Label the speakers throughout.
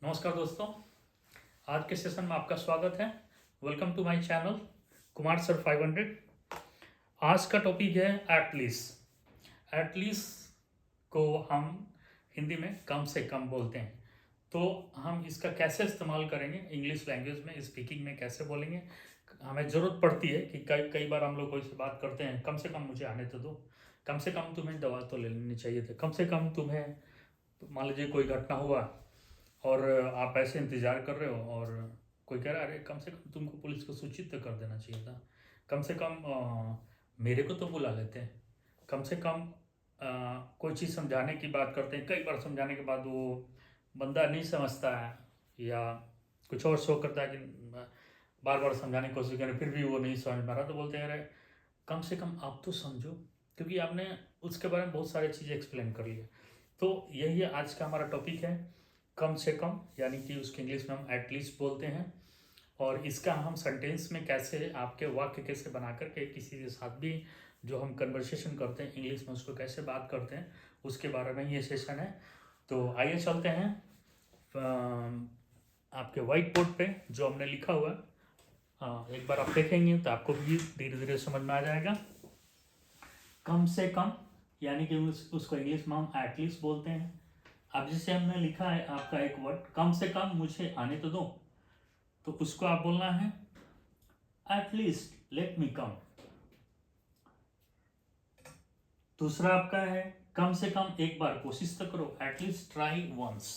Speaker 1: नमस्कार दोस्तों, आज के सेशन में आपका स्वागत है। Welcome to my channel Kumar sir 500। आज का टॉपिक है एटलीस्ट। एटलीस्ट को हम हिंदी में कम से कम बोलते हैं, तो हम इसका कैसे इस्तेमाल करेंगे, इंग्लिश लैंग्वेज में स्पीकिंग में कैसे बोलेंगे। हमें ज़रूरत पड़ती है कि कई कई बार हम लोग कोई से बात करते हैं, कम से कम मुझे आने तो दो, कम से कम तुम्हें दवा तो ले लेनी चाहिए थी, कम से कम तुम्हें मान लीजिए कोई घटना हुआ और आप ऐसे इंतज़ार कर रहे हो और कोई कह रहा है अरे कम से कम तुमको पुलिस को सूचित तो कर देना चाहिए था, कम से कम मेरे को तो बुला लेते हैं, कम से कम कोई चीज़ समझाने की बात करते हैं, कई बार समझाने के बाद वो बंदा नहीं समझता है या कुछ और शो करता है कि बार बार समझाने की कोशिश करें फिर भी वो नहीं समझ पा रहा, तो बोलते हैं अरे कम से कम आप तो समझो, क्योंकि आपने उसके बारे में बहुत सारी चीज़ें एक्सप्लेन कर ली है। तो यही है आज का हमारा टॉपिक है, कम से कम, यानी कि उसके इंग्लिश में हम एटलीस्ट बोलते हैं। और इसका हम सेंटेंस में कैसे, आपके वाक्य कैसे बना करके किसी के साथ भी जो हम कन्वर्सेशन करते हैं इंग्लिश में उसको कैसे बात करते हैं, उसके बारे में ये सेशन है। तो आइए चलते हैं आपके वाइट बोर्ड पे जो हमने लिखा हुआ है, एक बार आप देखेंगे तो आपको भी धीरे धीरे समझ में आ जाएगा। कम से कम यानी कि उसको इंग्लिश में हम एटलीस्ट बोलते हैं। अब जैसे हमने लिखा है आपका एक वर्ड, कम से कम मुझे आने तो दो, तो उसको आप बोलना है एटलीस्ट लेट मी कम। दूसरा आपका है कम से कम एक बार कोशिश तो करो, एटलीस्ट ट्राई वंस।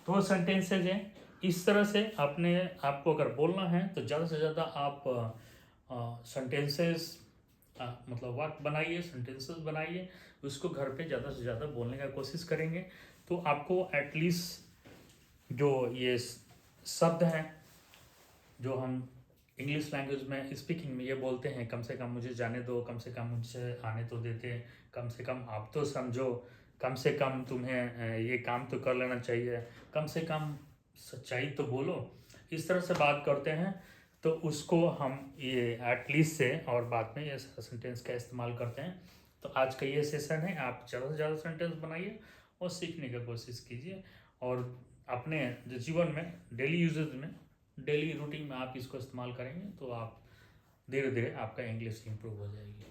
Speaker 1: तो सेंटेंसेज हैं, इस तरह से आपने आपको अगर बोलना है तो ज़्यादा से ज़्यादा आप सेंटेंसेस मतलब वाक्य बनाइए, सेंटेंसेस बनाइए, उसको घर पे ज़्यादा से ज़्यादा बोलने का कोशिश करेंगे तो आपको एटलीस्ट जो ये शब्द हैं जो हम इंग्लिश लैंग्वेज में स्पीकिंग में ये बोलते हैं, कम से कम मुझे जाने दो, कम से कम मुझे आने तो देते, कम से कम आप तो समझो, कम से कम तुम्हें ये काम तो कर लेना चाहिए, कम से कम सच्चाई तो बोलो, इस तरह से बात करते हैं तो उसको हम ये एटलीस्ट से और बाद में ये सेंटेंस का इस्तेमाल करते हैं। तो आज का ये सेशन है, आप ज़्यादा से ज़्यादा सेंटेंस बनाइए और सीखने की कोशिश कीजिए और अपने जो जीवन में डेली यूजेज में, डेली रूटीन में आप इसको इस्तेमाल करेंगे तो आप धीरे धीरे आपका इंग्लिश इंप्रूव हो जाएगी।